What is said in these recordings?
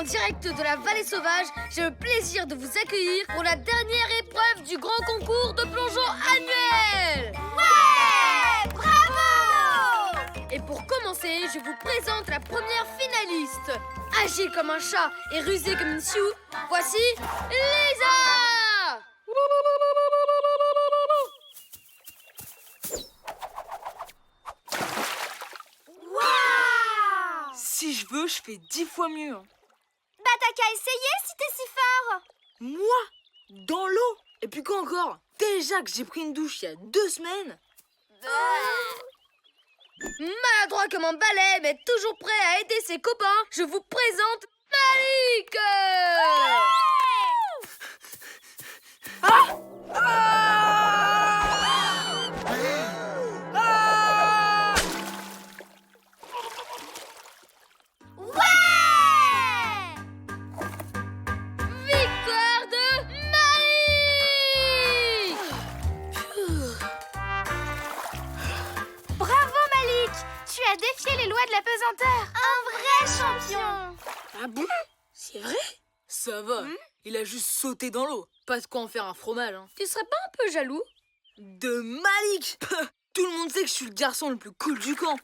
En direct de la vallée sauvage, j'ai le plaisir de vous accueillir pour la dernière épreuve du grand concours de plongeon annuel. Ouais! Bravo! Et pour commencer, je vous présente la première finaliste. Agile comme un chat et rusée comme une sioux, voici Lisa! Waouh! Si je veux, je fais 10 fois mieux. Bah t'as qu'à essayer si t'es si fort. Moi? Dans l'eau? Et puis quoi encore? Déjà que j'ai pris une douche il y a 2 semaines. Maladroit comme un balai, mais toujours prêt à aider ses copains, je vous présente Malik! Ouais! Victoire de Malik! Bravo Malik! Tu as défié les lois de la pesanteur. Un vrai champion. Ah bon? C'est vrai? Ça va, il a juste sauté dans l'eau. Pas de quoi en faire un fromage. Hein. Tu serais pas un peu jaloux? De Malik! Tout le monde sait que je suis le garçon le plus cool du camp.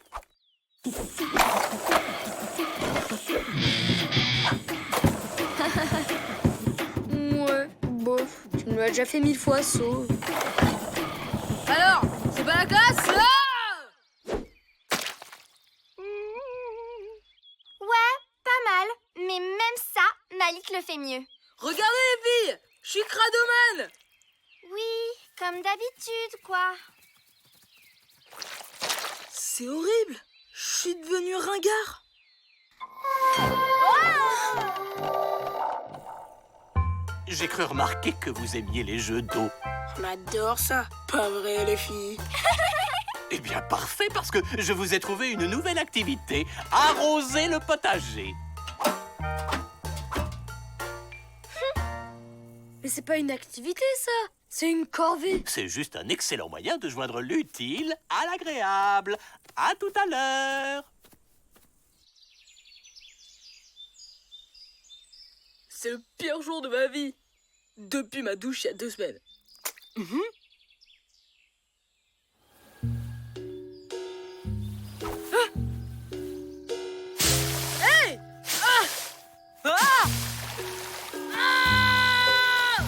Ouais, bof, tu me l'as déjà fait 1000 fois, saut. Alors, c'est pas la classe? Ouais, pas mal. Mais même ça, Malik le fait mieux. Regardez les filles! Je suis cradomane! Oui, comme d'habitude, quoi. C'est horrible! Je suis devenu ringard! J'ai cru remarquer que vous aimiez les jeux d'eau. On adore ça! Pas vrai, les filles? Eh bien, parfait, parce que je vous ai trouvé une nouvelle activité. Arroser le potager. Mais c'est pas une activité, ça. C'est une corvée. C'est juste un excellent moyen de joindre l'utile à l'agréable. À tout à l'heure. C'est le pire jour de ma vie. Depuis ma douche il y a 2 semaines. Hey! Ah! Ah! Ah!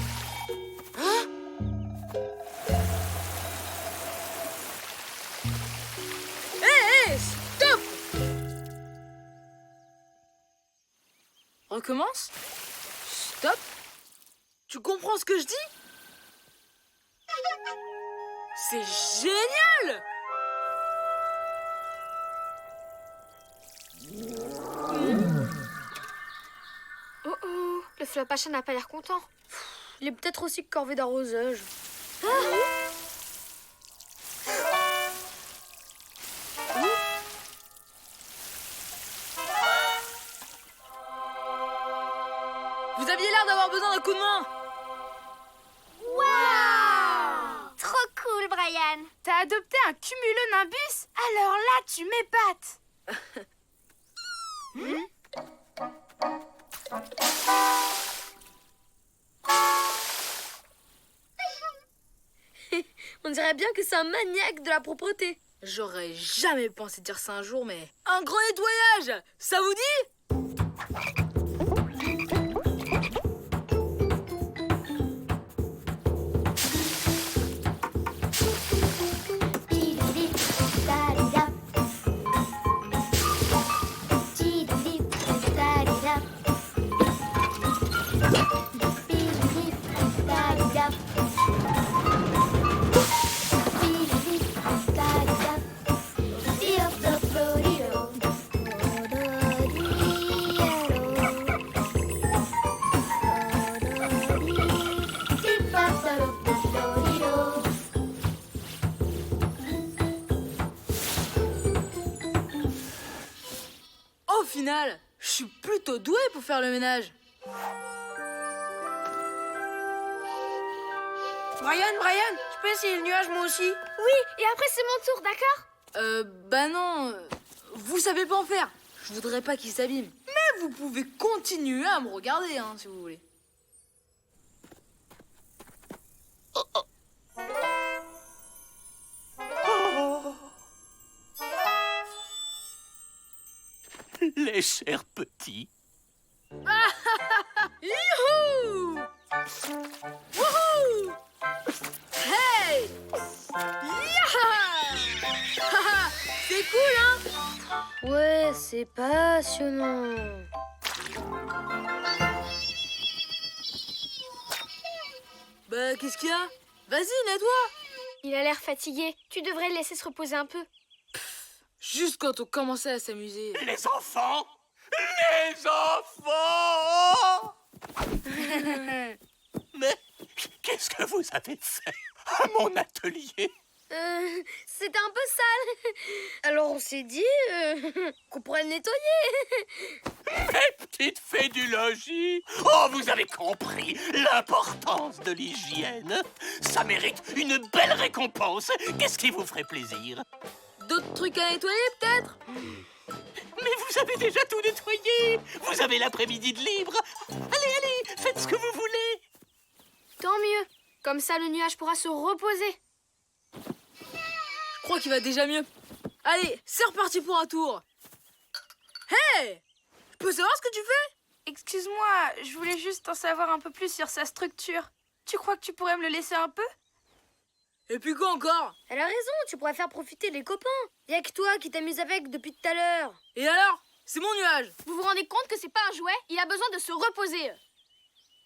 Hein? Hey, stop! Recommence? Stop! Tu comprends ce que je dis? C'est génial! Oh oh, le Flapachat n'a pas l'air content. Il est peut-être aussi corvé d'arrosage. Vous aviez l'air d'avoir besoin d'un coup de main! Waouh! Trop cool, Brian. T'as adopté un cumulonimbus? Alors là, tu m'épates. On dirait bien que c'est un maniaque de la propreté. J'aurais jamais pensé dire ça un jour, mais... Un grand nettoyage! Ça vous dit? Au final, je suis plutôt douée pour faire le ménage. Brian, je peux essayer le nuage moi aussi? Oui, et après c'est mon tour, d'accord? Bah non, vous savez pas en faire. Je voudrais pas qu'il s'abîme. Mais vous pouvez continuer à me regarder, hein, si vous voulez. Les chers petits. Youhou! Wouhou! Hey! Yaha! C'est cool, hein? Ouais, c'est passionnant. Bah, qu'est-ce qu'il y a? Vas-y, nettoie! Il a l'air fatigué. Tu devrais le laisser se reposer un peu. Juste quand on commençait à s'amuser. Les enfants! Les enfants! Mais qu'est-ce que vous avez fait à mon atelier? C'était un peu sale. Alors on s'est dit qu'on pourrait le nettoyer. Mes petites fées du logis! Oh, vous avez compris l'importance de l'hygiène. Ça mérite une belle récompense. Qu'est-ce qui vous ferait plaisir? D'autres trucs à nettoyer, peut-être? Mais vous avez déjà tout nettoyé. Vous avez l'après-midi de libre. Allez, allez, faites ce que vous voulez. Tant mieux. Comme ça, le nuage pourra se reposer. Je crois qu'il va déjà mieux. Allez, c'est reparti pour un tour. Hey! Je peux savoir ce que tu fais? Excuse-moi, je voulais juste en savoir un peu plus sur sa structure. Tu crois que tu pourrais me le laisser un peu? Et puis quoi encore? Elle a raison, tu pourrais faire profiter les copains. Y'a que toi qui t'amuses avec depuis tout à l'heure. Et alors? C'est mon nuage. Vous vous rendez compte que c'est pas un jouet? Il a besoin de se reposer.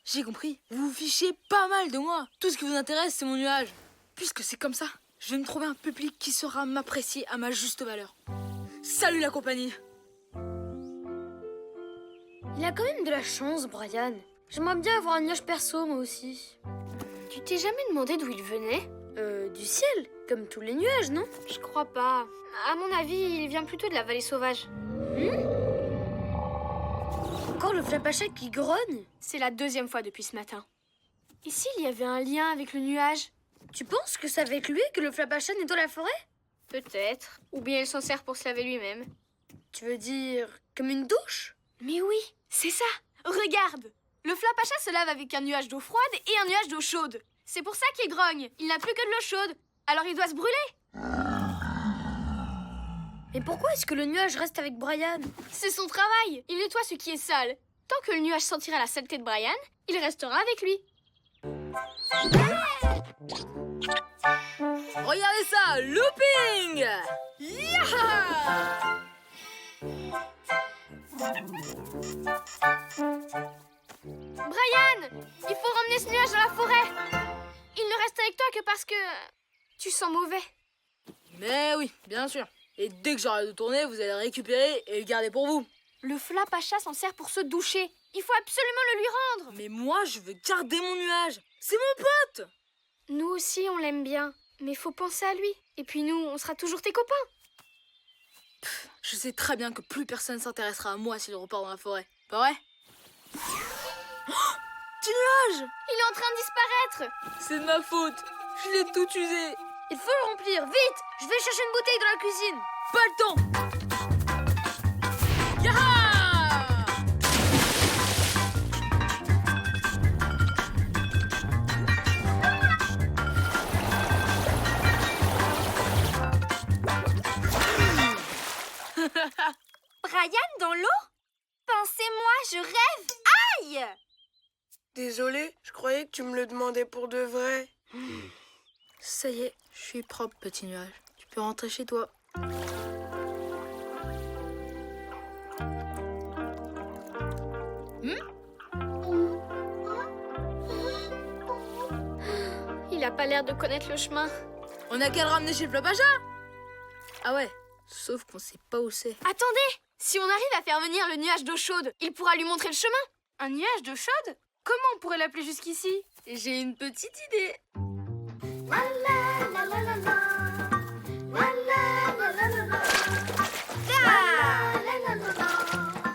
J'ai compris. Vous vous fichez pas mal de moi. Tout ce qui vous intéresse, c'est mon nuage. Puisque c'est comme ça, je vais me trouver un public qui saura m'apprécier à ma juste valeur. Salut la compagnie. Il a quand même de la chance, Brian. J'aimerais bien avoir un nuage perso, moi aussi. Tu t'es jamais demandé d'où il venait? Du ciel, comme tous les nuages, non? Je crois pas. À mon avis, il vient plutôt de la vallée sauvage. Encore le flapacha qui grogne? C'est la deuxième fois depuis ce matin. Et s'il y avait un lien avec le nuage? Tu penses que c'est avec lui que le flapacha nettoie la forêt? Peut-être. Ou bien il s'en sert pour se laver lui-même. Tu veux dire comme une douche? Mais oui, c'est ça. Regarde. Le flapacha se lave avec un nuage d'eau froide et un nuage d'eau chaude. C'est pour ça qu'il grogne. Il n'a plus que de l'eau chaude. Alors il doit se brûler. Mais pourquoi est-ce que le nuage reste avec Brian? C'est son travail. Il nettoie ce qui est sale. Tant que le nuage sentira la saleté de Brian, il restera avec lui. Regardez ça, looping! Yaha! Brian, il faut ramener ce nuage dans la forêt. Il ne reste avec toi que parce que tu sens mauvais. Mais oui, bien sûr. Et dès que j'arrête de tourner, vous allez le récupérer et le garder pour vous. Le flapacha s'en sert pour se doucher. Il faut absolument le lui rendre. Mais moi, je veux garder mon nuage. C'est mon pote. Nous aussi, on l'aime bien. Mais faut penser à lui. Et puis nous, on sera toujours tes copains. Je sais très bien que plus personne s'intéressera à moi s'il repart dans la forêt. Pas vrai? Oh, petit nuage! Il est en train de disparaître. C'est de ma faute. Je l'ai tout usé. Il faut le remplir, vite! Je vais chercher une bouteille dans la cuisine. Pas le temps. Yaha! Brian dans l'eau? Pensez-moi, je rêve. Aïe! Désolé, je croyais que tu me le demandais pour de vrai. Ça y est, je suis propre, petit nuage. Tu peux rentrer chez toi. Il a pas l'air de connaître le chemin. On a qu'à le ramener chez le flapacha. Ah ouais, sauf qu'on sait pas où c'est. Attendez! Si on arrive à faire venir le nuage d'eau chaude, il pourra lui montrer le chemin. Un nuage d'eau chaude? Comment on pourrait l'appeler jusqu'ici? J'ai une petite idée.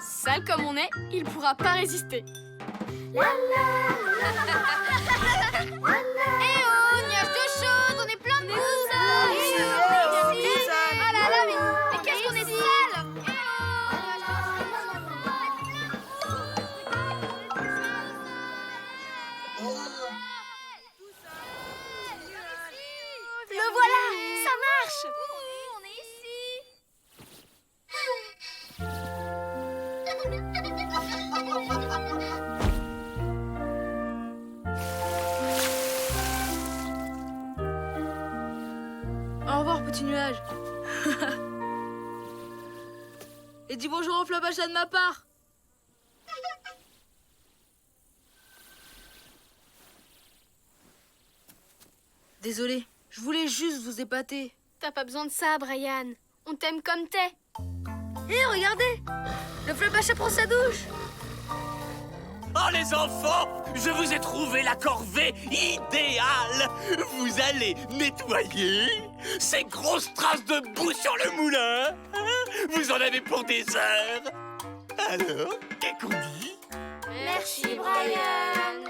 Sale comme on est, il pourra pas résister. Eh oh, nuage d'eau chaude, on est plein de mousse. Oh là là, mais qu'est-ce qu'on est sale. marche! Oui, on est ici! Au revoir, petit nuage. Et dis bonjour au Flapacha de ma part. Désolé, je voulais juste vous épater. T'as pas besoin de ça, Brian. On t'aime comme t'es. Hé, regardez! Le Flapacha prend sa douche! Oh les enfants, je vous ai trouvé la corvée idéale. Vous allez nettoyer ces grosses traces de boue sur le moulin. Vous en avez pour des heures. Alors, qu'est-ce qu'on dit? Merci, Brian.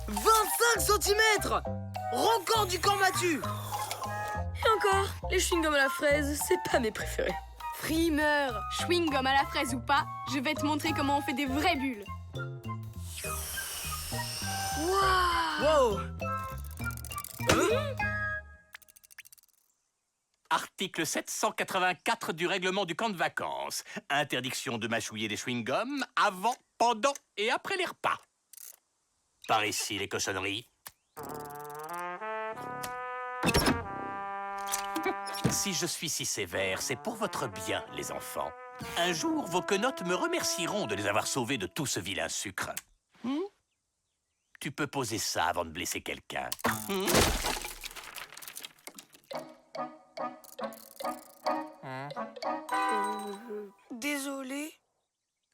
« 25 cm. Record du camp Mathieu. Et encore, les chewing-gums à la fraise, c'est pas mes préférés. Frimeur, chewing-gum à la fraise ou pas, je vais te montrer comment on fait des vraies bulles. Wow. Article 784 du règlement du camp de vacances. Interdiction de mâchouiller des chewing-gums avant, pendant et après les repas. Par ici, les cochonneries. Si je suis si sévère, c'est pour votre bien, les enfants. Un jour, vos quenottes me remercieront de les avoir sauvés de tout ce vilain sucre. Tu peux poser ça avant de blesser quelqu'un. Désolé.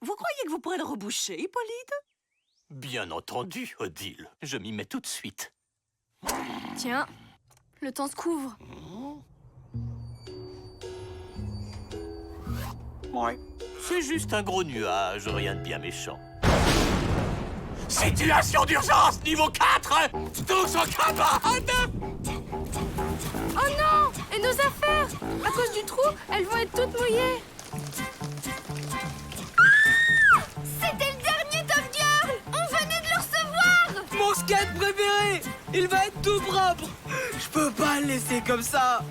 Vous croyez que vous pourrez le reboucher, Hippolyte? Bien entendu, Odile. Je m'y mets tout de suite. Tiens, le temps se couvre. Ouais. C'est juste un gros nuage, rien de bien méchant. Situation d'urgence niveau 4! Tous en cabane! Oh non! Et nos affaires! À cause du trou, elles vont être toutes mouillées. C'était le dernier Top Girl! On venait de le recevoir! Mon skate préféré. Il va être tout propre. Je peux pas le laisser comme ça.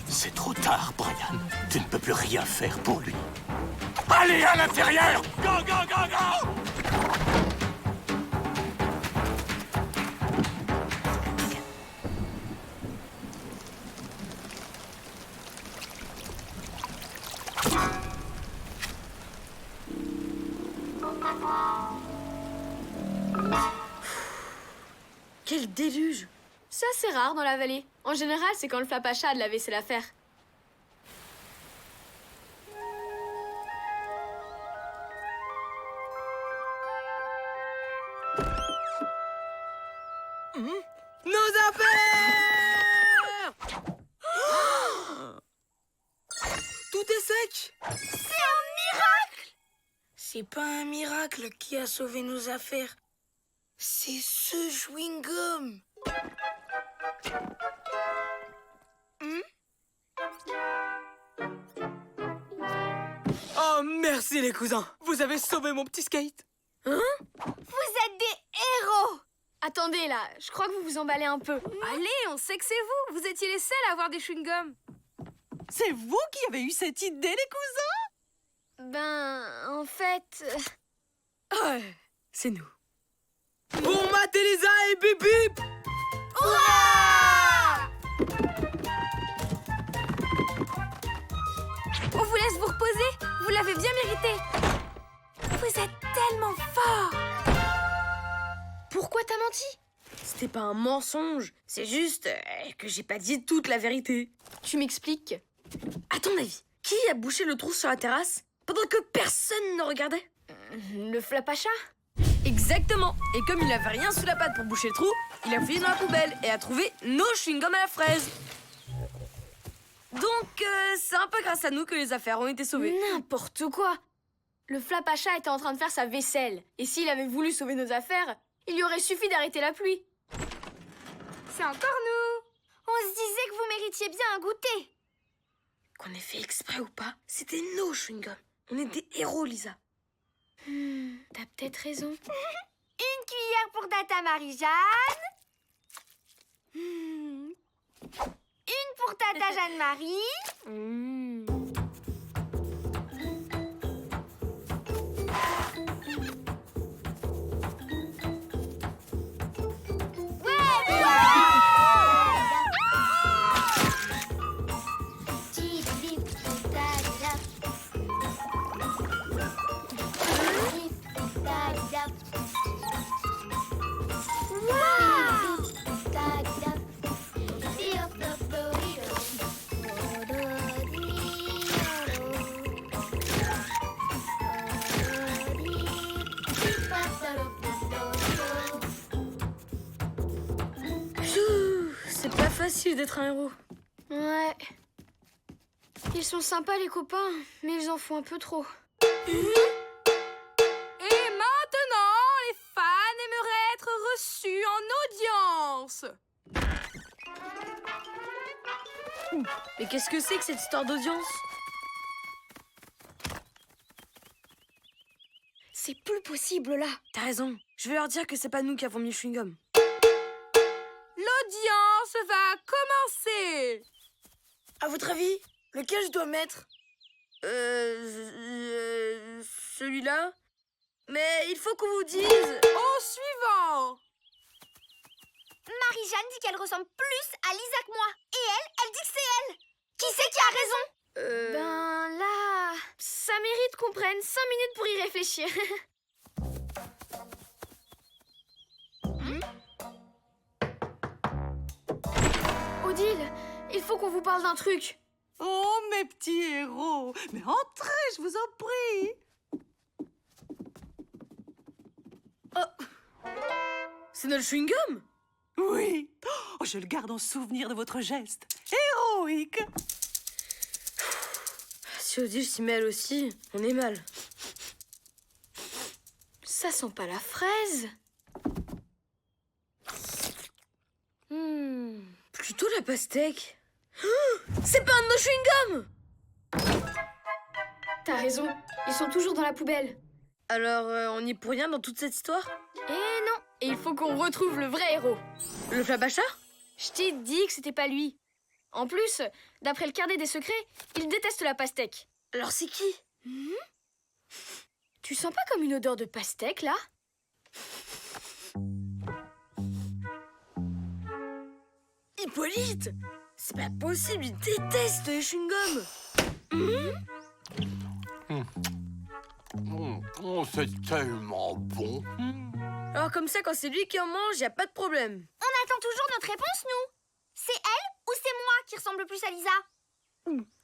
C'est trop tard, Brian. Tu ne peux plus rien faire pour lui. Allez à l'intérieur! Go, go, go, go! Quel déluge! Ça, c'est rare dans la vallée. En général, c'est quand le Flapacha a de la vaisselle à faire. Nos affaires. Tout est sec. C'est pas un miracle qui a sauvé nos affaires. C'est ce chewing-gum. Oh, merci les cousins. Vous avez sauvé mon petit skate. Vous êtes des héros! Attendez, là, je crois que vous vous emballez un peu. Allez, on sait que c'est vous! Vous étiez les seuls à avoir des chewing-gums. C'est vous qui avez eu cette idée, les cousins? Ben, en fait... Ouais, c'est nous. Bon mat Elisa et bip bip. On vous laisse vous reposer. Vous l'avez bien mérité. Vous êtes tellement fort. Pourquoi t'as menti? C'était pas un mensonge, c'est juste que j'ai pas dit toute la vérité. Tu m'expliques? À ton avis, qui a bouché le trou sur la terrasse pendant que personne ne regardait? Le Flapacha? Exactement. Et comme il avait rien sous la patte pour boucher le trou, il a fouillé dans la poubelle et a trouvé nos chewing-gums à la fraise. Donc, c'est un peu grâce à nous que les affaires ont été sauvées. N'importe quoi. Le Flapacha était en train de faire sa vaisselle. Et s'il avait voulu sauver nos affaires, il lui aurait suffi d'arrêter la pluie. C'est encore nous. On se disait que vous méritiez bien un goûter. Qu'on ait fait exprès ou pas, c'était nos chewing-gums. On est des héros, Lisa. T'as peut-être raison. Une cuillère pour Tata Marie-Jeanne. Une pour Tata Jeanne-Marie. C'est pas facile d'être un héros. Ouais. Ils sont sympas les copains, mais ils en font un peu trop. Et maintenant, les fans aimeraient être reçus en audience. Mais qu'est-ce que c'est que cette histoire d'audience? C'est plus possible là. T'as raison. Je vais leur dire que c'est pas nous qui avons mis le chewing-gum. L'audience va commencer. À votre avis, lequel je dois mettre? Celui-là. Mais il faut qu'on vous dise. Au suivant. Marie-Jeanne dit qu'elle ressemble plus à Lisa que moi. Et elle dit que c'est elle. Qui c'est qui a raison? Ben là, ça mérite qu'on prenne 5 minutes pour y réfléchir. Odile, il faut qu'on vous parle d'un truc. Oh, mes petits héros. Mais entrez, je vous en prie. C'est notre chewing-gum. Oui. Oh, je le garde en souvenir de votre geste héroïque. Si Odile s'y mêle aussi, on est mal. Ça sent pas la fraise. Plutôt la pastèque. C'est pas un de nos chewing-gums. T'as raison, ils sont toujours dans la poubelle. Alors, on n'y est pour rien dans toute cette histoire? Eh non, et il faut qu'on retrouve le vrai héros. Le Flapacha? Je t'ai dit que c'était pas lui. En plus, d'après le carnet des secrets, il déteste la pastèque. Alors c'est qui? Tu sens pas comme une odeur de pastèque, là? Hippolyte! C'est pas possible, il déteste les chewing-gums. Oh, c'est tellement bon. Alors comme ça, quand c'est lui qui en mange, y a pas de problème. On attend toujours notre réponse, nous. C'est elle ou c'est moi qui ressemble plus à Lisa?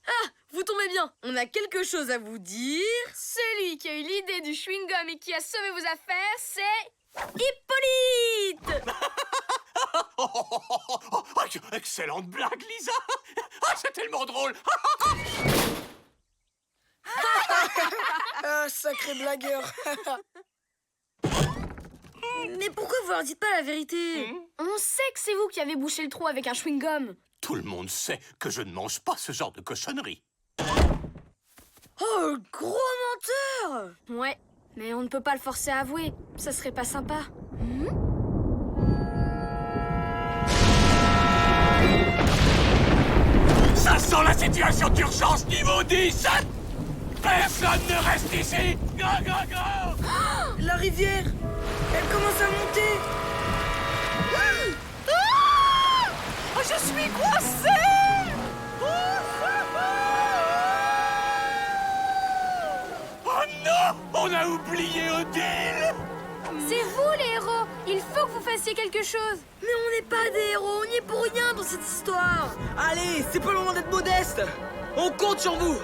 Ah, vous tombez bien. On a quelque chose à vous dire. Celui qui a eu l'idée du chewing-gum et qui a sauvé vos affaires, c'est... Hippolyte! Excellente blague, Lisa. Ah, c'est tellement drôle. Ah, sacré blagueur. Mais pourquoi vous leur dites pas la vérité? On sait que c'est vous qui avez bouché le trou avec un chewing-gum. Tout le monde sait que je ne mange pas ce genre de cochonnerie. Oh, le gros menteur! Ouais, mais on ne peut pas le forcer à avouer. Ça serait pas sympa. Ça sent la situation d'urgence niveau 10. Personne ne reste ici. Go, go, go. La rivière, elle commence à monter. Oh, je suis coincée. Oh non, on a oublié Odile. C'est vous, les héros. Il faut que vous fassiez quelque chose. Mais on n'est pas des héros, on n'y est pour rien dans cette histoire. Allez, c'est pas le moment d'être modeste. On compte sur vous.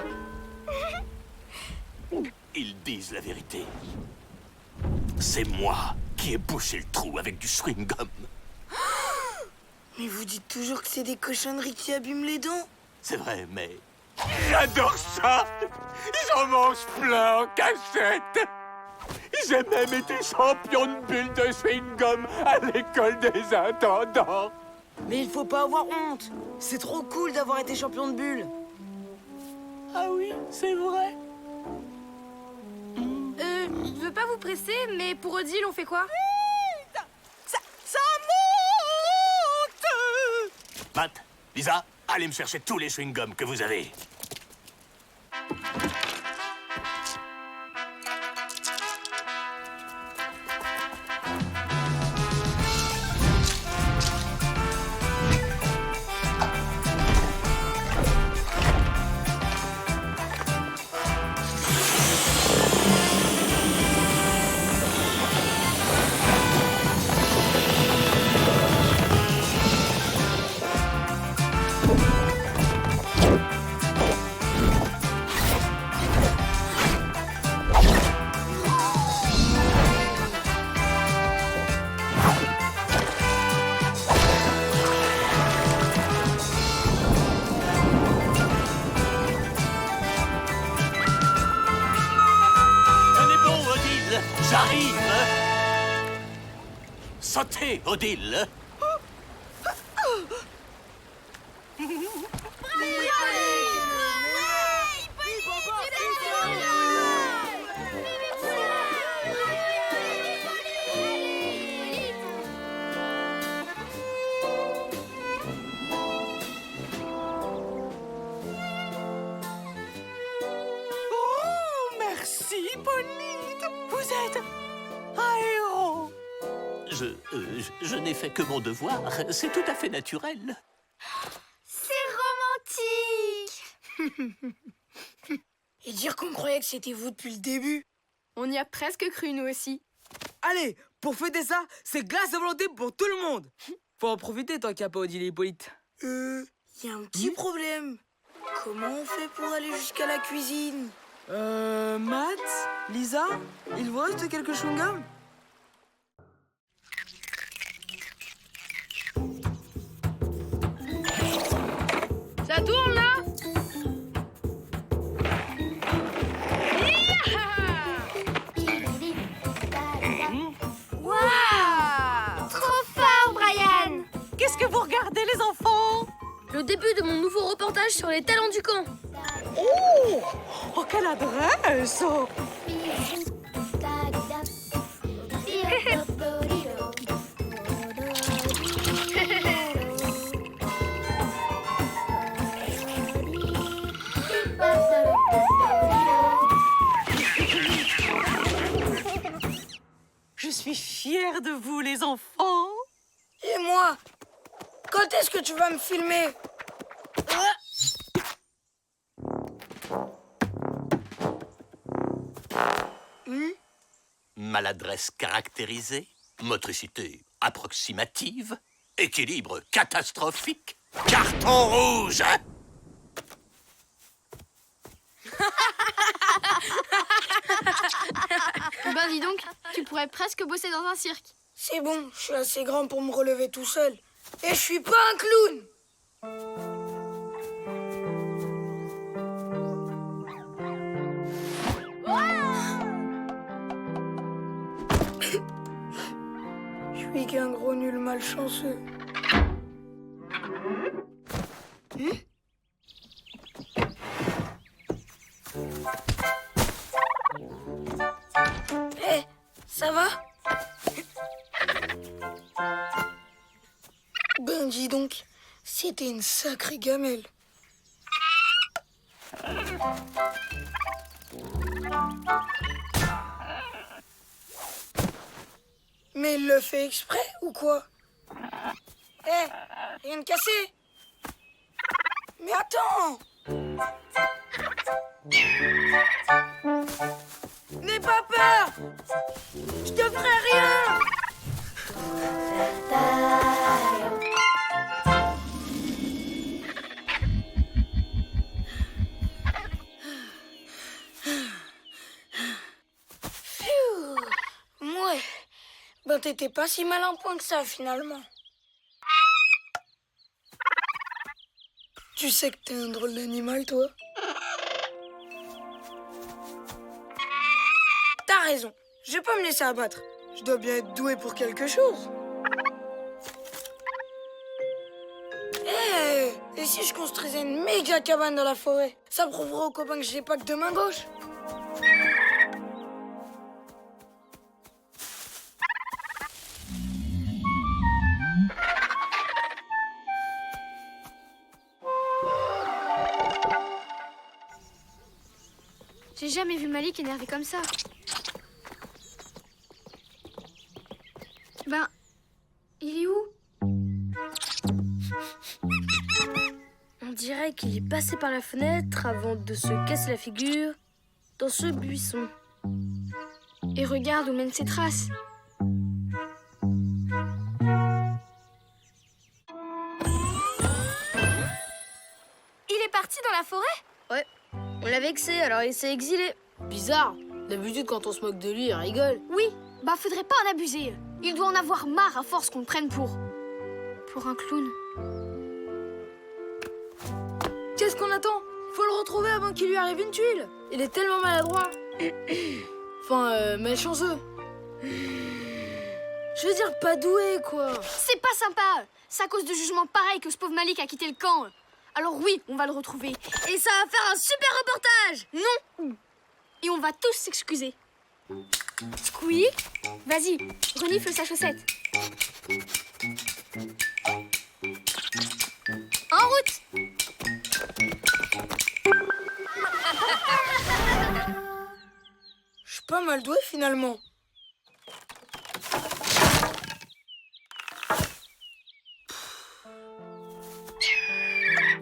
Ils disent la vérité. C'est moi qui ai bouché le trou avec du chewing-gum. Mais vous dites toujours que c'est des cochonneries qui abîment les dents. C'est vrai, mais j'adore ça. J'en mange plein en cachette. J'ai même été champion de bulles de chewing-gum à l'école des intendants. Mais il faut pas avoir honte. C'est trop cool d'avoir été champion de bulles. Ah oui, c'est vrai. Je veux pas vous presser, mais pour Odile, on fait quoi? Ça monte! Matt, Lisa, allez me chercher tous les chewing-gums que vous avez. J'arrive! Sautez, Odile! Oh, merci, Polite. Vous êtes un héros. Je n'ai fait que mon devoir. C'est tout à fait naturel. C'est romantique! Et dire qu'on croyait que c'était vous depuis le début. On y a presque cru, nous aussi. Allez, pour fêter ça, c'est glace à volonté pour tout le monde. Faut en profiter tant qu'il n'y a pas Odile et Hippolyte. Y a un petit problème. Comment on fait pour aller jusqu'à la cuisine? Matt, Lisa, il vous reste quelques chewing-gums? Ça tourne là? Waouh! Trop fort, Brian! Qu'est-ce que vous regardez, les enfants? Le début de mon nouveau reportage sur les talents du camp. Oh, quelle adresse! Je suis fière de vous, les enfants. Et moi? Quand est-ce que tu vas me filmer? Maladresse caractérisée, motricité approximative, équilibre catastrophique, carton rouge! Ben dis donc, tu pourrais presque bosser dans un cirque. C'est bon, je suis assez grand pour me relever tout seul. Et je suis pas un clown! Je suis qu'un gros nul malchanceux. Hé, ça va? Ben dis donc, c'était une sacrée gamelle. Mais il le fait exprès ou quoi? Hé, rien de cassé? Mais attends! N'aie pas peur! Je te ferai rien! Pfiou! Ouais. Ben t'étais pas si malin point que ça finalement. Tu sais que t'es un drôle d'animal, toi. T'as raison. Je vais pas me laisser abattre. Je dois bien être doué pour quelque chose. Hé! Et si je construisais une méga cabane dans la forêt? Ça prouverait aux copains que j'ai pas que deux mains gauches. jamais vu Malik énervé comme ça. Ben, il est où? On dirait qu'il est passé par la fenêtre avant de se casser la figure dans ce buisson. Et regarde où mènent ses traces. Il est parti dans la forêt? Ouais, on l'a vexé, alors il s'est exilé. Bizarre. D'habitude, quand on se moque de lui, il rigole. Oui, bah faudrait pas en abuser. Il doit en avoir marre à force qu'on le prenne pour un clown. Qu'est-ce qu'on attend? Faut le retrouver avant qu'il lui arrive une tuile. Il est tellement maladroit. Enfin, malchanceux. Je veux dire, pas doué, quoi. C'est pas sympa. C'est à cause de jugements pareils que ce pauvre Malik a quitté le camp. Alors oui, on va le retrouver. Et ça va faire un super reportage. Non. Et on va tous s'excuser. Squeak, vas-y, renifle sa chaussette. En route. Je suis pas mal doué finalement.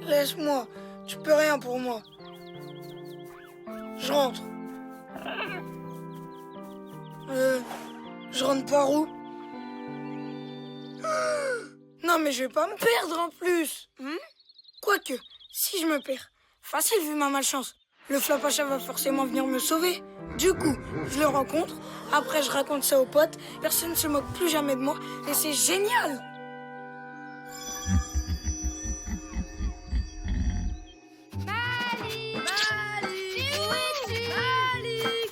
Laisse-moi, tu peux rien pour moi. Je rentre. Je rentre par où? Non mais je vais pas me perdre en plus. Quoique, si je me perds, facile vu ma malchance. Le Flapacha va forcément venir me sauver. Du coup, je le rencontre, après je raconte ça aux potes, personne ne se moque plus jamais de moi et c'est génial.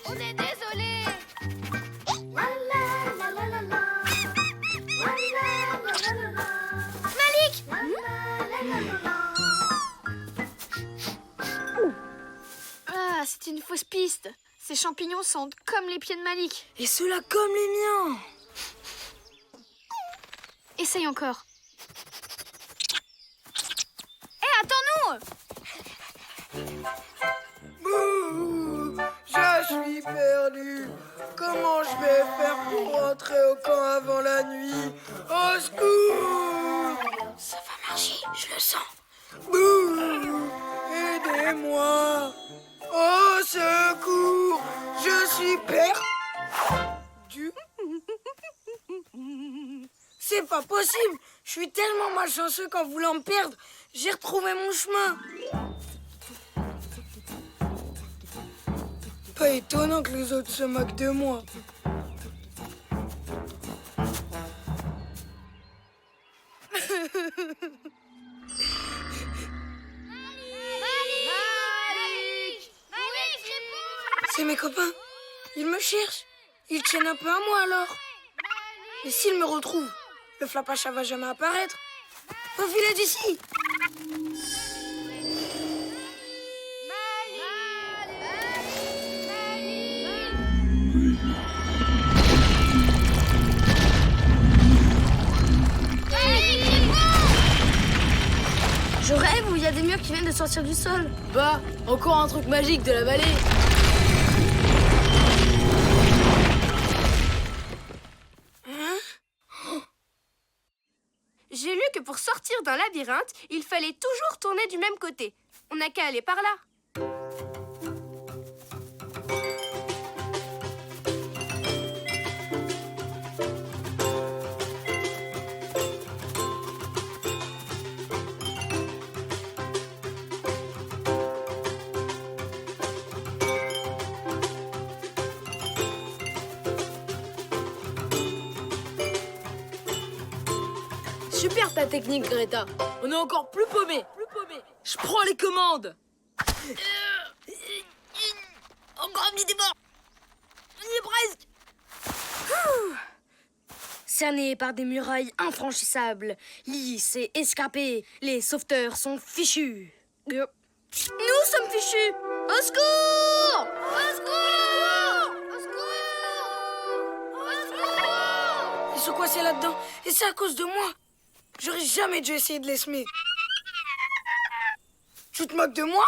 On est désolé. Malik. Ah, c'est une fausse piste. Ces champignons sentent comme les pieds de Malik. Et ceux-là comme les miens. Essaye encore. Hé, attends-nous! Bouh, je suis perdu. Comment je vais faire pour rentrer au camp avant la nuit? Au secours! Ça va marcher, je le sens. Bouh, aidez-moi. Au secours, je suis perdu. C'est pas possible. Je suis tellement malchanceux qu'en voulant me perdre, j'ai retrouvé mon chemin. Pas étonnant que les autres se moquent de moi. C'est mes copains. Ils me cherchent. Ils tiennent un peu à moi alors. Et s'ils me retrouvent, le Flapacha va jamais apparaître. Faut filer d'ici. Je rêve où il y a des murs qui viennent de sortir du sol. Bah, encore un truc magique de la vallée. J'ai lu que pour sortir d'un labyrinthe, il fallait toujours tourner du même côté. On n'a qu'à aller par là. Super ta technique, Greta. On est encore plus paumés. Je prends les commandes. Encore un petit débat. On y est presque. Cernés par des murailles infranchissables, lisses et escarpées, les sauveteurs sont fichus. Nous sommes fichus. Au secours! Au secours! Au secours! Au secours! Ils sont coincés là-dedans. Et c'est à cause de moi. J'aurais jamais dû essayer de les semer. Tu te moques de moi?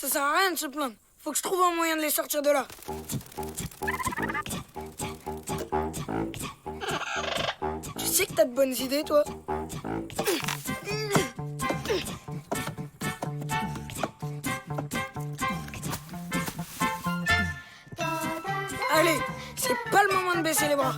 Ça sert à rien de se plaindre. Faut que je trouve un moyen de les sortir de là. Tu sais que t'as de bonnes idées, toi. Allez, c'est pas le moment de baisser les bras.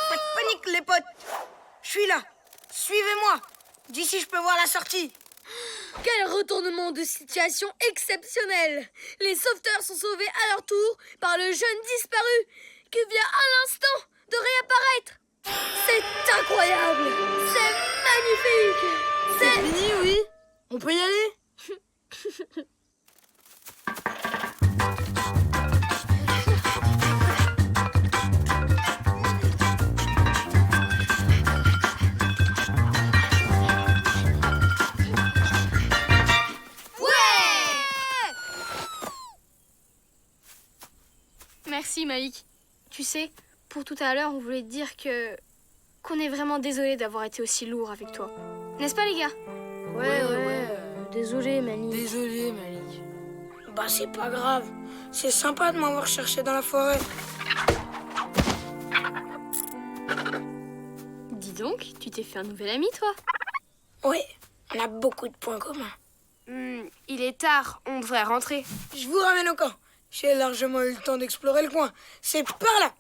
Pas de panique, les potes. Je suis là. Suivez-moi. D'ici, je peux voir la sortie. Quel retournement de situation exceptionnel! Les sauveteurs sont sauvés à leur tour par le jeune disparu qui vient à l'instant de réapparaître. C'est incroyable! C'est magnifique! C'est Fini, oui. On peut y aller? Merci, Malik. Tu sais, pour tout à l'heure, on voulait te dire qu'on est vraiment désolé d'avoir été aussi lourd avec toi. N'est-ce pas, les gars? Ouais. Désolé, Mani. Désolé, Malik. Bah, c'est pas grave. C'est sympa de m'avoir cherché dans la forêt. Dis donc, tu t'es fait un nouvel ami, toi? Oui, on a beaucoup de points communs. Il est tard, on devrait rentrer. Je vous ramène au camp. J'ai largement eu le temps d'explorer le coin. C'est par là.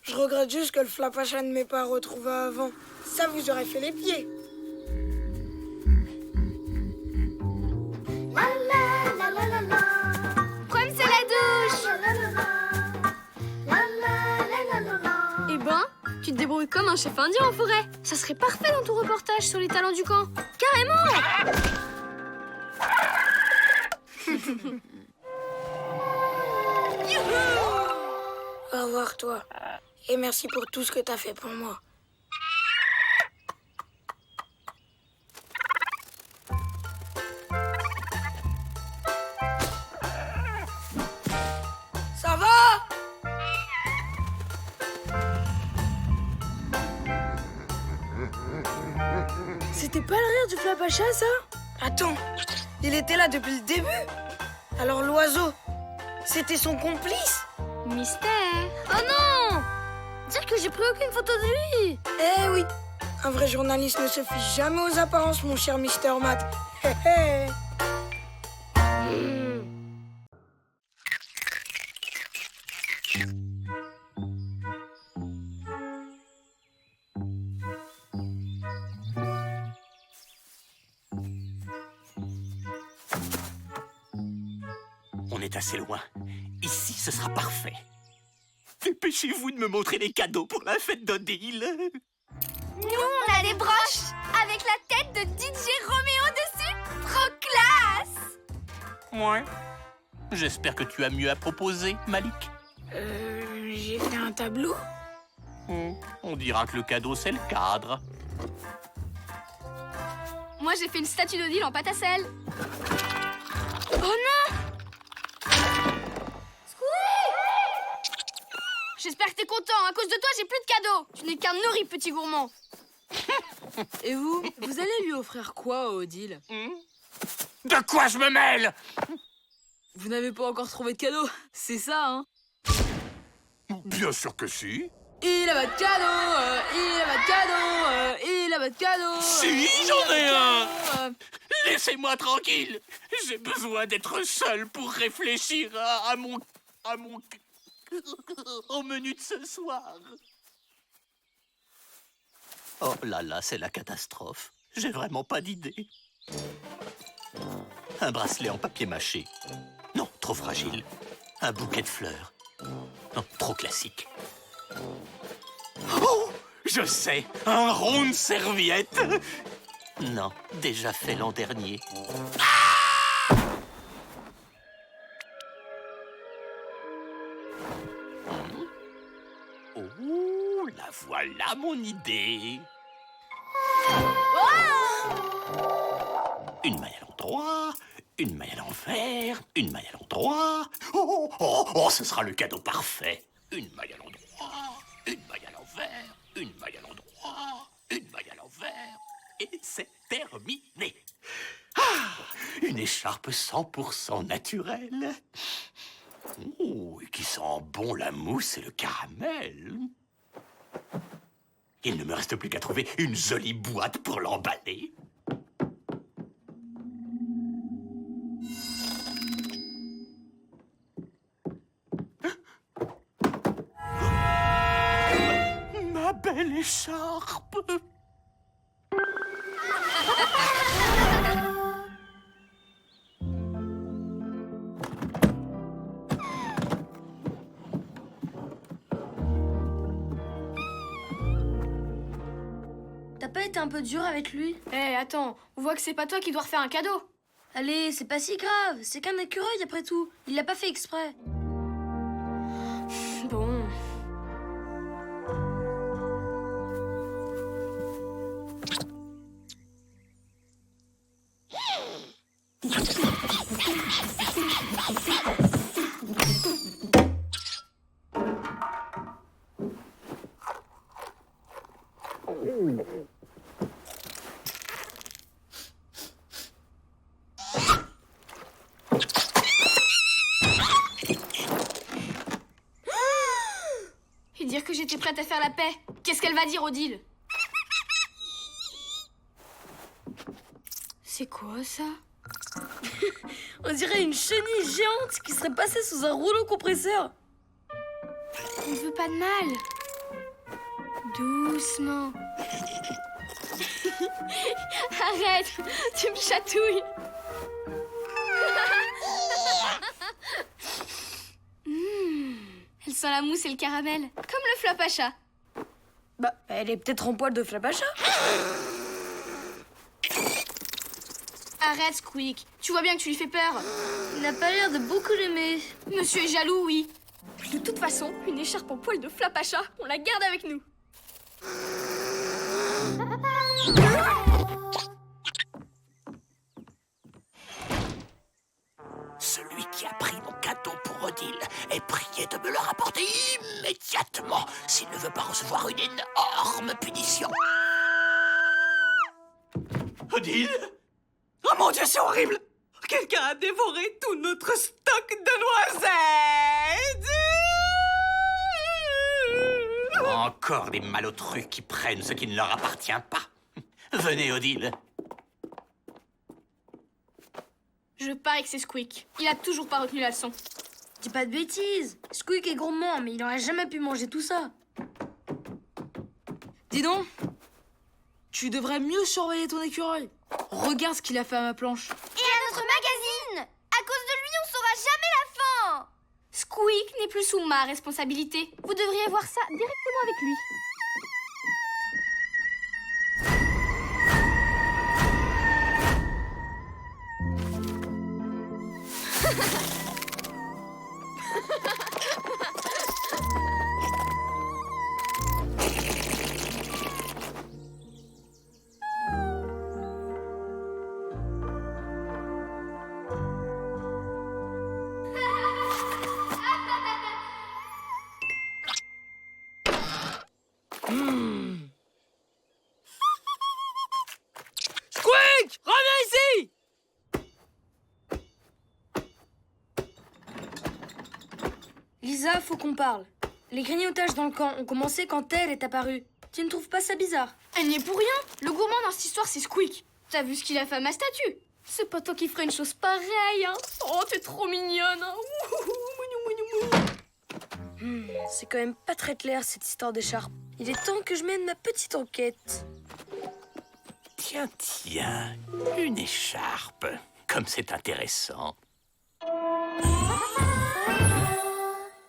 Je regrette juste que le Flapacha ne m'ait pas retrouvé avant. Ça vous aurait fait les pieds. Comme c'est la douche! Eh ben, tu te débrouilles comme un chef indien en forêt. Ça serait parfait dans ton reportage sur les talents du camp. Carrément! Au revoir, toi. Et merci pour tout ce que t'as fait pour moi. Ça va? C'était pas le rire du Flapacha, ça? Attends, il était là depuis le début? Alors l'oiseau, c'était son complice? Mystère. Oh non! Dire que j'ai pris aucune photo de lui! Eh oui, un vrai journaliste ne se fie jamais aux apparences, mon cher Mister Matt. Hé hé. On est assez loin. Ici, ce sera parfait. Dépêchez-vous de me montrer les cadeaux pour la fête d'Odile. Nous, on a des broches avec la tête de DJ Roméo dessus. Trop classe! Ouais. J'espère que tu as mieux à proposer, Malik. J'ai fait un tableau. On dira que le cadeau, c'est le cadre. Moi, j'ai fait une statue d'Odile en pâte à sel. Oh non! J'espère que t'es content. À cause de toi, j'ai plus de cadeaux. Tu n'es qu'un nourri, petit gourmand. Et vous allez lui offrir quoi, Odile? De quoi je me mêle? Vous n'avez pas encore trouvé de cadeau, c'est ça, hein? Bien sûr que si. Il a pas de cadeau, il a pas de cadeau, il a pas de cadeau. Si, j'en ai un. un. Laissez-moi tranquille. J'ai besoin d'être seul pour réfléchir à mon au menu de ce soir. Oh là là, c'est la catastrophe. J'ai vraiment pas d'idée. Un bracelet en papier mâché. Non, trop fragile. Un bouquet de fleurs. Non, trop classique. Oh, je sais, un rond de serviette. Non, déjà fait l'an dernier. Oh là voilà mon idée. Une maille à l'endroit, une maille à l'envers, une maille à l'endroit. Oh, ce sera le cadeau parfait. Une maille à l'endroit, une maille à l'envers, une maille à l'endroit, une maille à l'envers. Et c'est terminé. Une écharpe 100% naturelle. Oh, et qui sent bon la mousse et le caramel. Il ne me reste plus qu'à trouver une jolie boîte pour l'emballer. Ma belle écharpe. T'as pas été un peu dur avec lui? Eh, attends, on voit que c'est pas toi qui dois refaire un cadeau. Allez, c'est pas si grave, c'est qu'un écureuil après tout. Il l'a pas fait exprès. Bon. Et dire que j'étais prête à faire la paix. Qu'est-ce qu'elle va dire, Odile? C'est quoi ça? On dirait une chenille géante qui serait passée sous un rouleau compresseur. On ne veut pas de mal. Doucement. Arrête, tu me chatouilles. Elle sent la mousse et le caramel, comme le Flapacha. Bah, elle est peut-être en poil de Flapacha. Arrête, Squeak. Tu vois bien que tu lui fais peur. Il n'a pas l'air de beaucoup l'aimer. Monsieur est jaloux, oui. Puis de toute façon, une écharpe en poil de Flapacha, on la garde avec nous. Celui qui a pris mon cadeau pour Odile est prié de me le rapporter immédiatement s'il ne veut pas recevoir une énorme punition. Odile? Oh mon Dieu, c'est horrible! Quelqu'un a dévoré tout notre stock de noisettes! Encore des malotrus qui prennent ce qui ne leur appartient pas. Venez, Odile. Je parie que c'est Squeak. Il a toujours pas retenu la leçon. Dis pas de bêtises. Squeak est gourmand, mais il aurait jamais pu manger tout ça. Dis donc, tu devrais mieux surveiller ton écureuil. Regarde ce qu'il a fait à ma planche. Et à notre magazine! À cause de lui, on saura jamais la fin! Squeak n'est plus sous ma responsabilité. Vous devriez voir ça directement avec lui. Squeak, reviens ici! Lisa, faut qu'on parle. Les grignotages dans le camp ont commencé quand elle est apparue. Tu ne trouves pas ça bizarre? Elle n'y est pour rien. Le gourmand dans cette histoire, c'est Squeak. T'as vu ce qu'il a fait à ma statue? C'est pas toi qui ferais une chose pareille, hein? Oh, t'es trop mignonne, hein? C'est quand même pas très clair cette histoire d'écharpe. Il est temps que je mène ma petite enquête. Tiens, une écharpe. Comme c'est intéressant.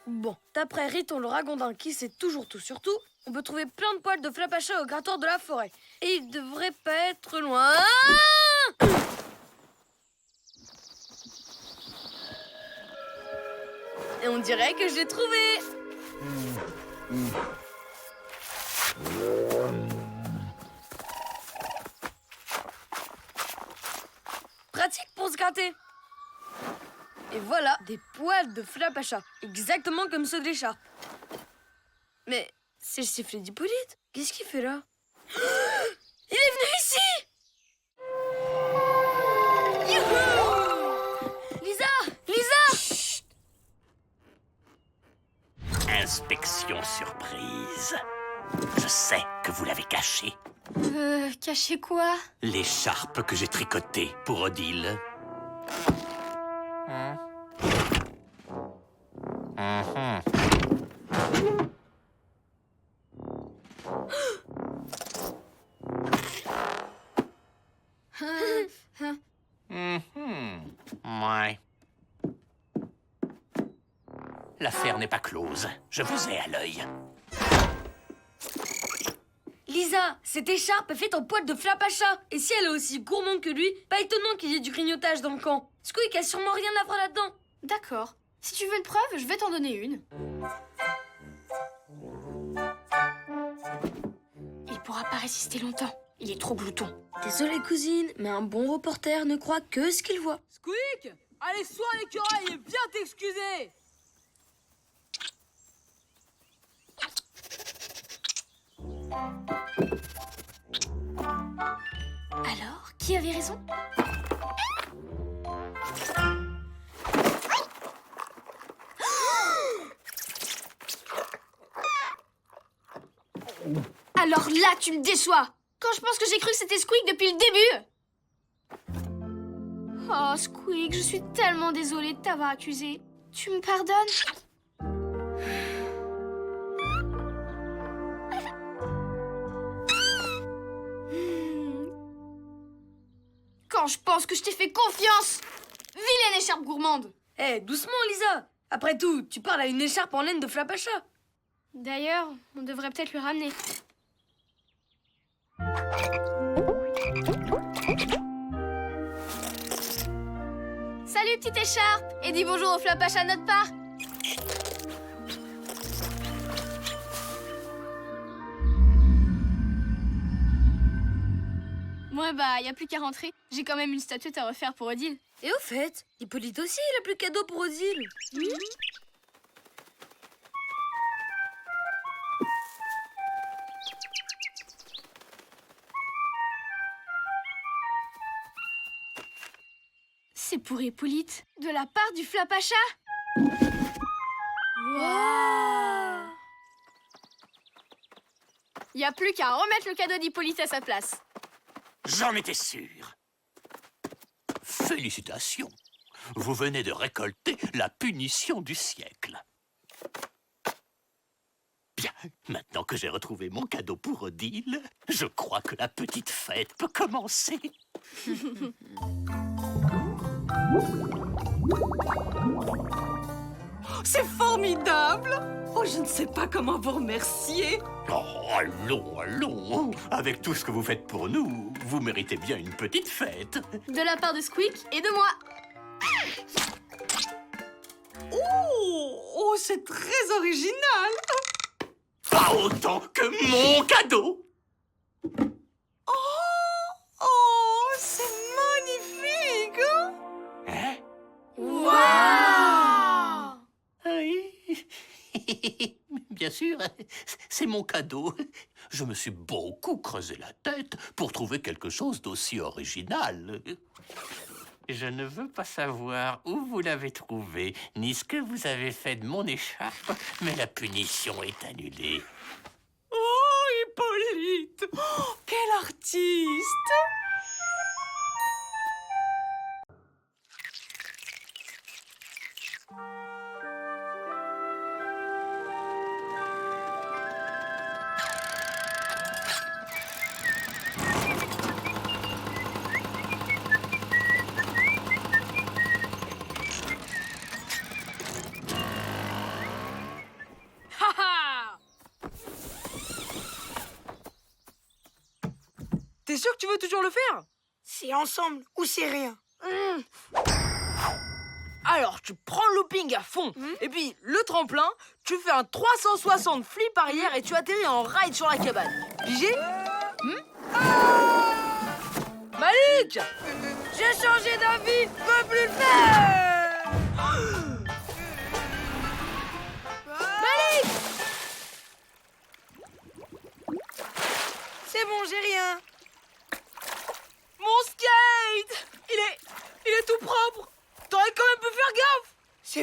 Bon, d'après Riton le ragondin qui sait toujours tout sur tout, on peut trouver plein de poils de Flapacha au grattoir de la forêt. Et il devrait pas être loin. Et on dirait que je l'ai trouvé. voilà, des poils de Flapacha, exactement comme ceux de l'écharpe. Mais c'est le sifflet d'Hippolyte. Qu'est-ce qu'il fait là? Il est venu ici! Youhou! Lisa! Lisa! Chut. Inspection surprise. Je sais que vous l'avez caché. Cacher quoi? L'écharpe que j'ai tricotée pour Odile. Ouais. L'affaire n'est pas close. Je vous ai à l'œil. Lisa, cette écharpe est faite en poils de Flapacha. Et si elle est aussi gourmande que lui, pas étonnant qu'il y ait du grignotage dans le camp. Squeak a sûrement rien à voir là-dedans. D'accord. Si tu veux une preuve, je vais t'en donner une. Il pourra pas résister longtemps. Il est trop glouton. Désolé cousine, mais un bon reporter ne croit que ce qu'il voit. Squeak, allez sois l'écureuil et viens t'excuser. Alors, qui avait raison? Alors là, tu me déçois. Quand je pense que j'ai cru que c'était Squeak depuis le début. Oh, Squeak, je suis tellement désolée de t'avoir accusé. Tu me pardonnes? Quand je pense que je t'ai fait confiance. Vilaine écharpe gourmande. Eh, doucement Lisa. Après tout, tu parles à une écharpe en laine de Flapacha. D'ailleurs, on devrait peut-être le ramener. Salut, petite écharpe. Et dis bonjour au Flapacha de notre part. Moi, bah, y a plus qu'à rentrer. J'ai quand même une statuette à refaire pour Odile. Et au fait, Hippolyte aussi, il a plus de cadeau pour Odile. C'est pour Hippolyte, de la part du Flapacha. Waouh! Y a plus qu'à remettre le cadeau d'Hippolyte à sa place. J'en étais sûr. Félicitations. Vous venez de récolter la punition du siècle. Bien, maintenant que j'ai retrouvé mon cadeau pour Odile, je crois que la petite fête peut commencer. C'est formidable! Oh, je ne sais pas comment vous remercier. Oh, allons, allons. Avec tout ce que vous faites pour nous, vous méritez bien une petite fête. De la part de Squeak et de moi. Oh, c'est très original. Pas autant que mon cadeau. Oh, c'est magnifique. Hein? Waouh! Oui. Bien sûr, c'est mon cadeau. Je me suis beaucoup creusé la tête pour trouver quelque chose d'aussi original. Je ne veux pas savoir où vous l'avez trouvé, ni ce que vous avez fait de mon écharpe, mais la punition est annulée. Oh, Hippolyte. Oh, quel artiste. T'es sûr que tu veux toujours le faire? C'est ensemble ou c'est rien. Alors, tu prends le looping à fond. Et puis, le tremplin, tu fais un 360 flip arrière et tu atterris en ride sur la cabane. Pigé? Malik! J'ai changé d'avis, peux plus le faire.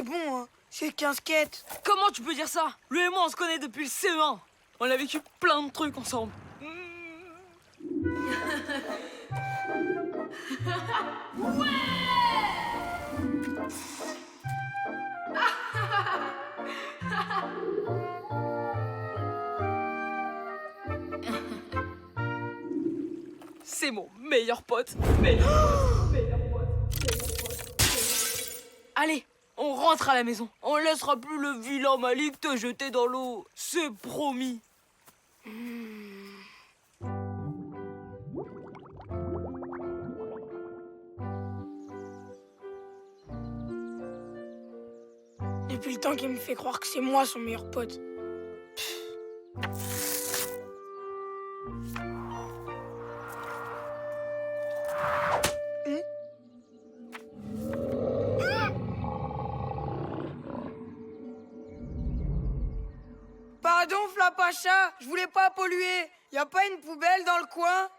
bon, hein. C'est qu'un skate. Comment tu peux dire ça? Lui et moi, on se connaît depuis le CE1. On a vécu plein de trucs ensemble. C'est mon meilleur pote. Allez, on rentre à la maison. On laissera plus le vilain Malik te jeter dans l'eau. C'est promis. Depuis le temps qu'il me fait croire que c'est moi son meilleur pote. Pardon, Flapacha, je voulais pas polluer. Y a pas une poubelle dans le coin?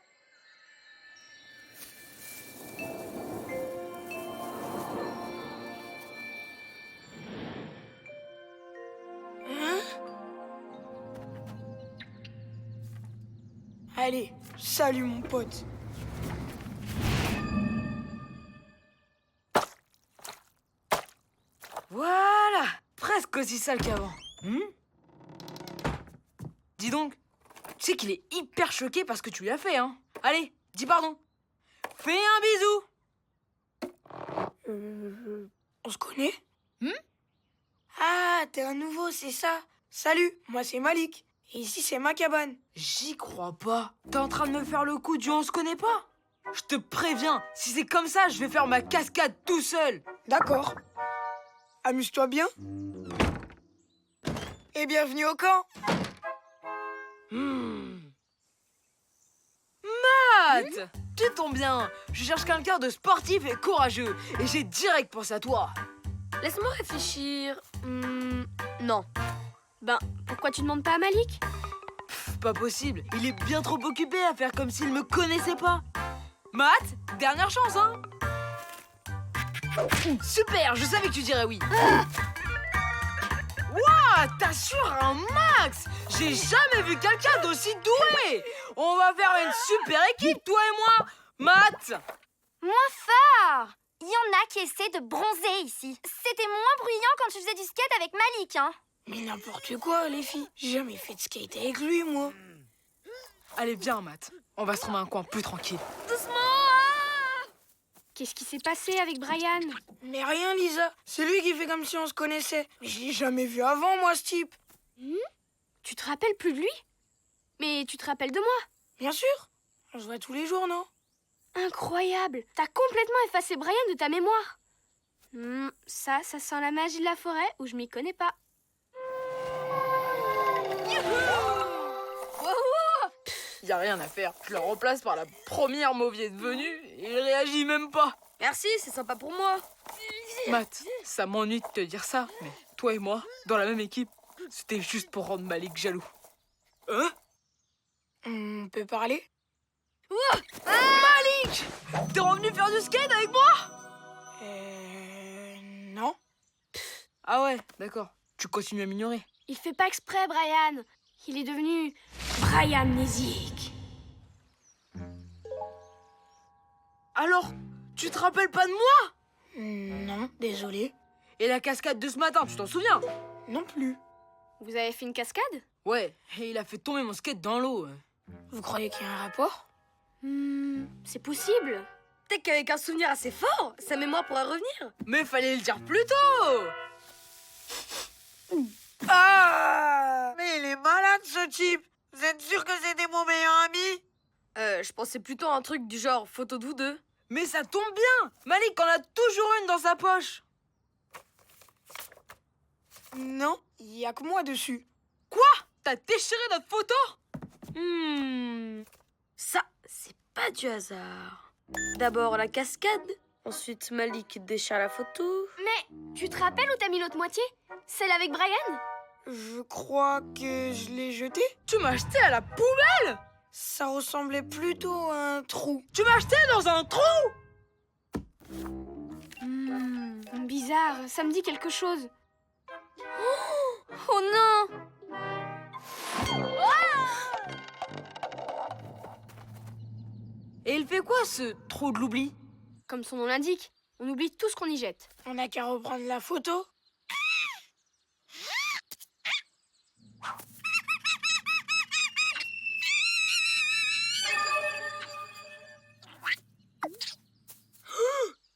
Hein? Allez, salut mon pote. Voilà, presque aussi sale qu'avant. Dis donc, tu sais qu'il est hyper choqué parce que tu lui as fait, hein. Allez, dis pardon. Fais un bisou. On se connaît? Ah, t'es un nouveau, c'est ça? Salut, moi c'est Malik. Et ici c'est ma cabane. J'y crois pas. T'es en train de me faire le coup du on se connaît pas? Je te préviens, si c'est comme ça, je vais faire ma cascade tout seul. D'accord. Amuse-toi bien. Et bienvenue au camp. Matt, tu tombes bien. Je cherche quelqu'un de sportif et courageux. Et j'ai direct pensé à toi. Laisse-moi réfléchir. Non. Ben, pourquoi tu demandes pas à Malik? Pas possible, il est bien trop occupé à faire comme s'il me connaissait pas. Matt, dernière chance, hein. Super, je savais que tu dirais oui. Waouh, t'assures un max. J'ai jamais vu quelqu'un d'aussi doué. On va faire une super équipe, toi et moi. Matt. Moins fort! Il y en a qui essaient de bronzer ici. C'était moins bruyant quand tu faisais du skate avec Malik, hein? Mais n'importe quoi, les filles. J'ai jamais fait de skate avec lui, moi. Allez, viens, Matt. On va se trouver un coin plus tranquille. Qu'est-ce qui s'est passé avec Brian? Mais rien, Lisa. C'est lui qui fait comme si on se connaissait. Mais je l'ai jamais vu avant, moi, ce type. Tu te rappelles plus de lui? Mais tu te rappelles de moi? Bien sûr. On se voit tous les jours, non? Incroyable! T'as complètement effacé Brian de ta mémoire. Ça sent la magie de la forêt où je m'y connais pas. Y a rien à faire. Je le remplace par la première mauviette venue et il réagit même pas. Merci, c'est sympa pour moi. Matt, ça m'ennuie de te dire ça, mais toi et moi, dans la même équipe, c'était juste pour rendre Malik jaloux. Hein? On peut parler? Malik! T'es revenu faire du skate avec moi? Non. Ah ouais, d'accord. Tu continues à m'ignorer. Il fait pas exprès, Brian. Il est devenu Brian-nésique. Alors, tu te rappelles pas de moi? Non, désolé. Et la cascade de ce matin, tu t'en souviens? Non plus. Vous avez fait une cascade? Ouais, et il a fait tomber mon skate dans l'eau. Vous croyez qu'il y a un rapport? C'est possible. Peut-être qu'avec un souvenir assez fort, sa mémoire pourra revenir. Mais fallait le dire plus tôt! Ah! Mais il est malade, ce type! Vous êtes sûr que c'était mon meilleur ami? Je pensais plutôt à un truc du genre photo de vous deux. Mais ça tombe bien! Malik en a toujours une dans sa poche! Non, il y a que moi dessus. Quoi? T'as déchiré notre photo? Ça, c'est pas du hasard. D'abord la cascade, ensuite Malik déchire la photo. Mais tu te rappelles où t'as mis l'autre moitié? Celle avec Brian? Je crois que je l'ai jeté. Tu m'as jeté à la poubelle? Ça ressemblait plutôt à un trou. Tu m'as jeté dans un trou? Bizarre, ça me dit quelque chose. Oh non! Et il fait quoi, ce trou de l'oubli? Comme son nom l'indique, on oublie tout ce qu'on y jette. On n'a qu'à reprendre la photo.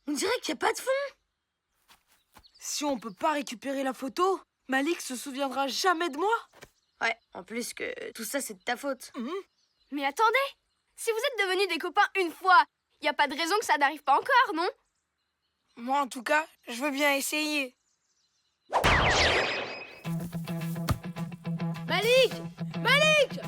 On dirait qu'il n'y a pas de fond. Si on peut pas récupérer la photo, Malik se souviendra jamais de moi. Ouais, en plus que tout ça, c'est de ta faute. Mais attendez! Si vous êtes devenus des copains une fois, y a pas de raison que ça n'arrive pas encore, non? Moi, en tout cas, je veux bien essayer. Malik! Malik!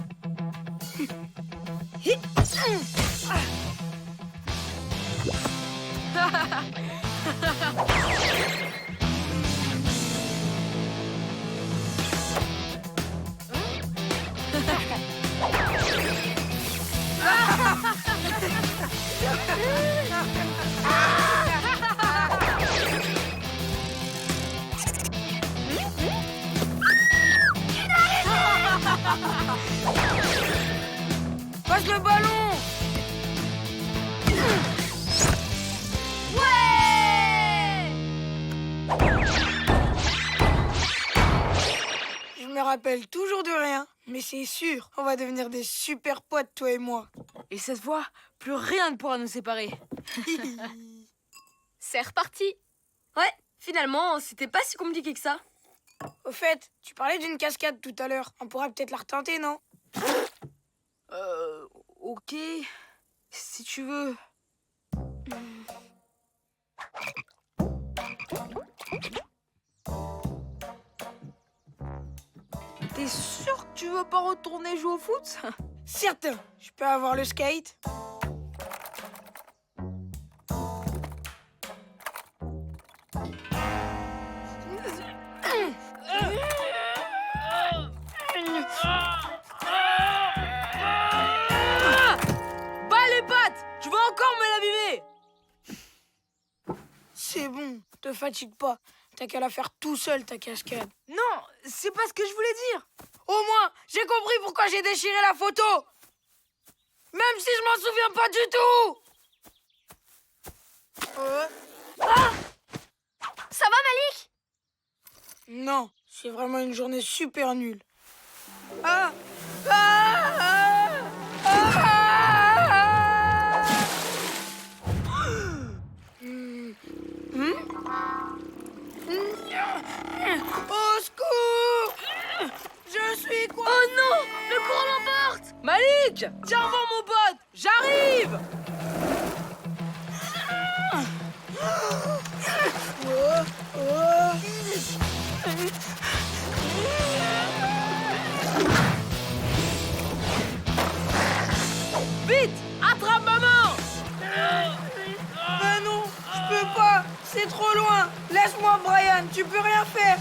Passe le ballon! Je me rappelle toujours de rien, mais c'est sûr, on va devenir des super potes, toi et moi. Et cette fois, plus rien ne pourra nous séparer. C'est reparti! Ouais, finalement, c'était pas si compliqué que ça. Au fait, tu parlais d'une cascade tout à l'heure. On pourra peut-être la retenter, non? Ok. Si tu veux. T'es sûr que tu veux pas retourner jouer au foot? Certain. Je peux avoir le skate? Bas les pattes! Tu vas encore me l'abîmer! C'est bon, te fatigue pas. T'as qu'à la faire tout seul, ta cascade. Non, c'est pas ce que je voulais dire. Au moins, j'ai compris pourquoi j'ai déchiré la photo. Même si je m'en souviens pas du tout. Ça va, Malik? Non, c'est vraiment une journée super nulle. Ah! Ah! Ah! Ah! Au secours! Je suis quoi? Oh non! Le courant l'emporte! Malik! Tiens voir mon pote! J'arrive! Vite! Attrape maman! Ben non, je peux pas. C'est trop loin. Laisse-moi, Brian. Tu peux rien faire.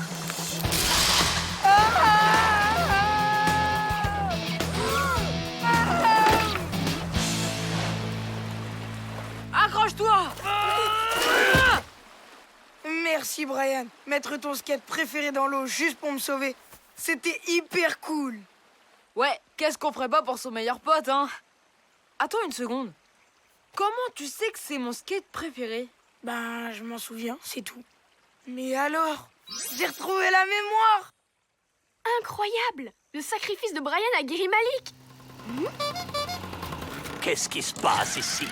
Accroche-toi! Merci, Brian. Mettre ton skate préféré dans l'eau juste pour me sauver, c'était hyper cool. Ouais, qu'est-ce qu'on ferait pas pour son meilleur pote, hein? Attends une seconde. Comment tu sais que c'est mon skate préféré? Ben, je m'en souviens, c'est tout. Mais alors, j'ai retrouvé la mémoire. Incroyable! Le sacrifice de Brian a guéri Malik! Qu'est-ce qui se passe ici?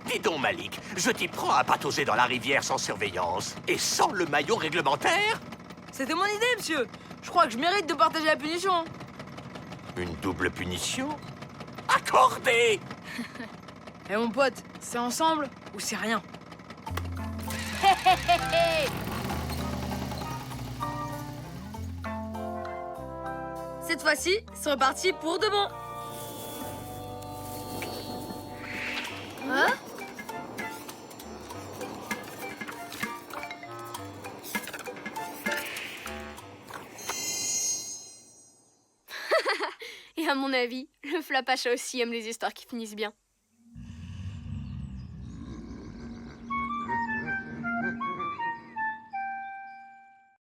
Dis donc, Malik, je t'y prends à patauger dans la rivière sans surveillance et sans le maillot réglementaire? C'était mon idée, monsieur. Je crois que je mérite de partager la punition. Une double punition? Accordée! Eh mon pote, c'est ensemble ou c'est rien? Cette fois-ci, c'est reparti pour de bon. Hein? Et à mon avis, le Flapacha aussi aime les histoires qui finissent bien.